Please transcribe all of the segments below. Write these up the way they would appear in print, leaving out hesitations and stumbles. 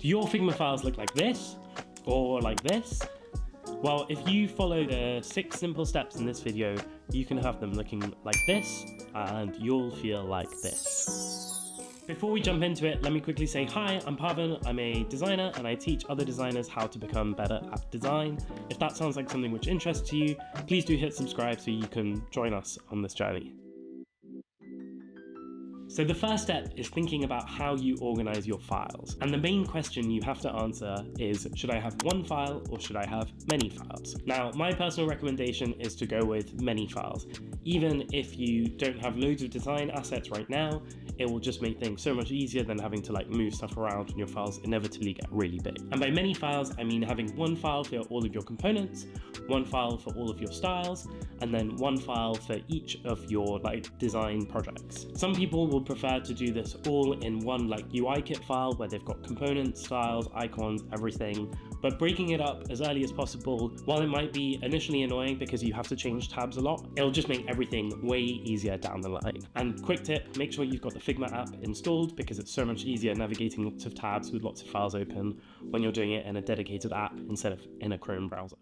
Do your Figma files look like this or like this? Well, if you follow the 6 simple steps in this video, you can have them looking like this and you'll feel like this. Before we jump into it, let me quickly say hi, I'm Pavan, I'm a designer and I teach other designers how to become better at design. If that sounds like something which interests you, please do hit subscribe so you can join us on this journey. So the first step is thinking about how you organize your files. And the main question you have to answer is, should I have one file or should I have many files? Now, my personal recommendation is to go with many files. Even if you don't have loads of design assets right now, it will just make things so much easier than having to move stuff around and your files inevitably get really big. And by many files, I mean having one file for all of your components, one file for all of your styles, and then one file for each of your design projects. Some people will prefer to do this all in one UI kit file where they've got components, styles, icons, everything, but breaking it up as early as possible, while it might be initially annoying because you have to change tabs a lot, it'll just make everything way easier down the line. And quick tip, make sure you've got the Figma app installed because it's so much easier navigating lots of tabs with lots of files open when you're doing it in a dedicated app instead of in a Chrome browser.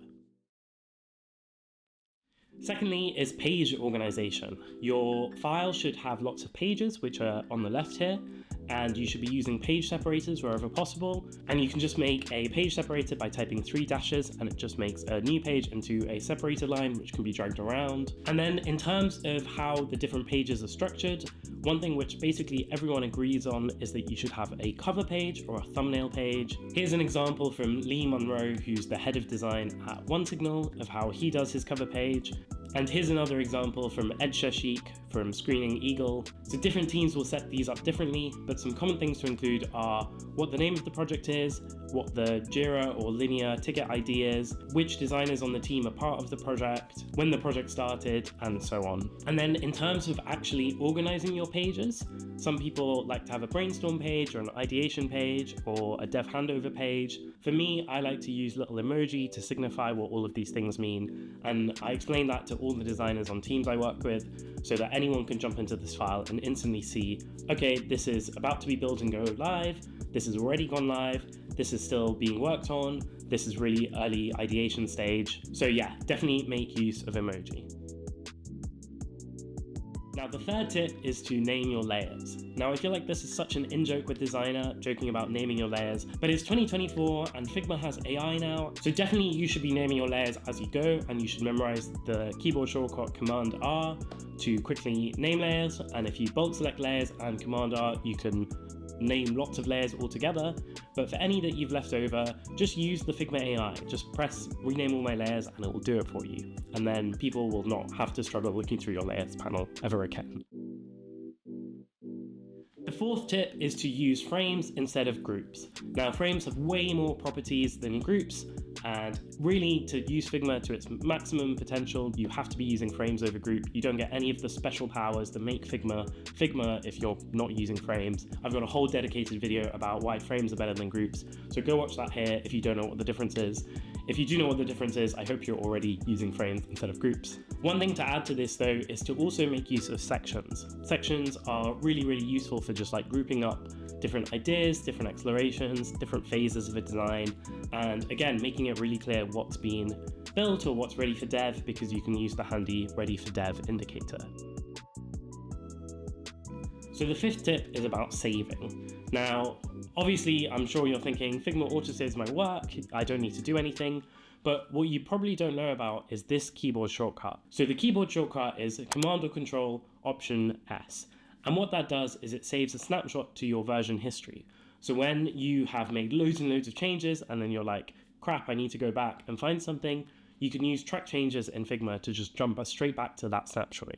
Secondly is page organization. Your file should have lots of pages, which are on the left here, and you should be using page separators wherever possible. And you can just make a page separator by typing 3 dashes, and it just makes a new page into a separated line, which can be dragged around. And then in terms of how the different pages are structured, one thing which basically everyone agrees on is that you should have a cover page or a thumbnail page. Here's an example from Lee Monroe, who's the head of design at OneSignal, of how he does his cover page. And here's another example from Ed Shashik from Screening Eagle. So different teams will set these up differently, but some common things to include are what the name of the project is, what the Jira or linear ticket ID is, which designers on the team are part of the project, when the project started, and so on. And then in terms of actually organizing your pages, some people like to have a brainstorm page or an ideation page or a dev handover page. For me, I like to use little emoji to signify what all of these things mean, and I explain that to all the designers on teams I work with so that anyone can jump into this file and instantly see, okay, this is about to be built and go live, this has already gone live, this is still being worked on, this is really early ideation stage. So yeah, definitely make use of emoji. Now the third tip is to name your layers. Now I feel like this is such an in-joke with designer, joking about naming your layers, but it's 2024 and Figma has AI now, so definitely you should be naming your layers as you go, and you should memorize the keyboard shortcut Command R to quickly name layers, and if you bulk select layers and Command R, you can name lots of layers altogether. But for any that you've left over, just use the Figma AI. Just press rename all my layers and it will do it for you. And then people will not have to struggle looking through your layers panel ever again. The fourth tip is to use frames instead of groups. Now frames have way more properties than groups, and really to use Figma to its maximum potential, you have to be using frames over group. You don't get any of the special powers that make Figma if you're not using frames. I've got a whole dedicated video about why frames are better than groups, so go watch that here if you don't know what the difference is. If you do know what the difference is, I hope you're already using frames instead of groups. One thing to add to this though is to also make use of sections. Sections are really useful for just grouping up different ideas, different explorations, different phases of a design, and again, making it really clear what's been built or what's ready for dev, because you can use the handy ready for dev indicator. So the fifth tip is about saving. Now, obviously, I'm sure you're thinking, Figma autosaves my work, I don't need to do anything, but what you probably don't know about is this keyboard shortcut. So the keyboard shortcut is Command or Control Option S. And what that does is it saves a snapshot to your version history. So when you have made loads and loads of changes and then you're like, crap, I need to go back and find something, you can use track changes in Figma to just jump us straight back to that snapshot.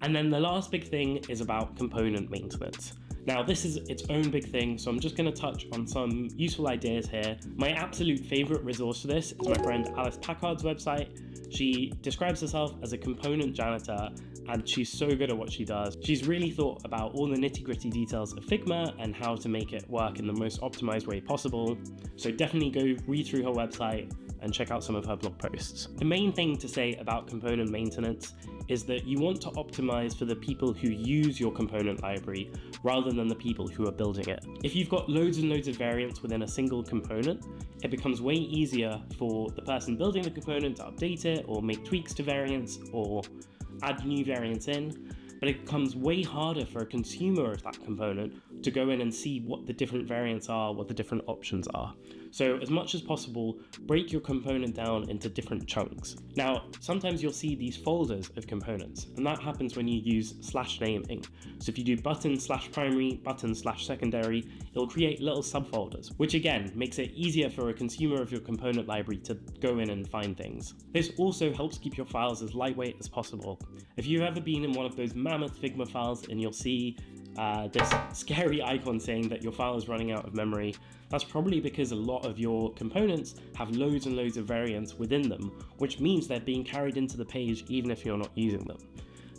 And then the last big thing is about component maintenance. Now this is its own big thing, so I'm just going to touch on some useful ideas here. My absolute favorite resource for this is my friend Alice Packard's website. She describes herself as a component janitor, and she's so good at what she does. She's really thought about all the nitty-gritty details of Figma and how to make it work in the most optimized way possible. So definitely go read through her website and check out some of her blog posts. The main thing to say about component maintenance is that you want to optimize for the people who use your component library rather than the people who are building it. If you've got loads and loads of variants within a single component, it becomes way easier for the person building the component to update it or make tweaks to variants or add new variants in. But it becomes way harder for a consumer of that component to go in and see what the different variants are, what the different options are. So as much as possible, break your component down into different chunks. Now, sometimes you'll see these folders of components, and that happens when you use slash naming. So if you do button/primary, button/secondary, it'll create little subfolders, which again, makes it easier for a consumer of your component library to go in and find things. This also helps keep your files as lightweight as possible. If you've ever been in one of those mammoth Figma files and you'll see this scary icon saying that your file is running out of memory, that's probably because a lot of your components have loads and loads of variants within them, which means they're being carried into the page even if you're not using them.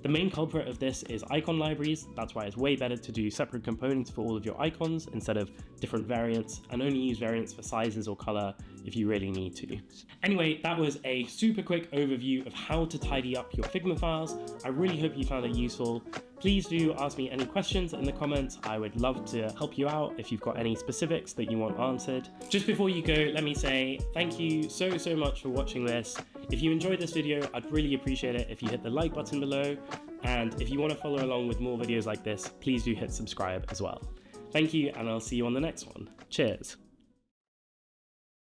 The main culprit of this is icon libraries. That's why it's way better to do separate components for all of your icons instead of different variants, and only use variants for sizes or color if you really need to. Anyway, that was a super quick overview of how to tidy up your Figma files. I really hope you found it useful. Please do ask me any questions in the comments. I would love to help you out if you've got any specifics that you want answered. Just before you go, let me say thank you so much for watching this. If you enjoyed this video, I'd really appreciate it if you hit the like button below. And if you want to follow along with more videos like this, please do hit subscribe as well. Thank you, and I'll see you on the next one. Cheers.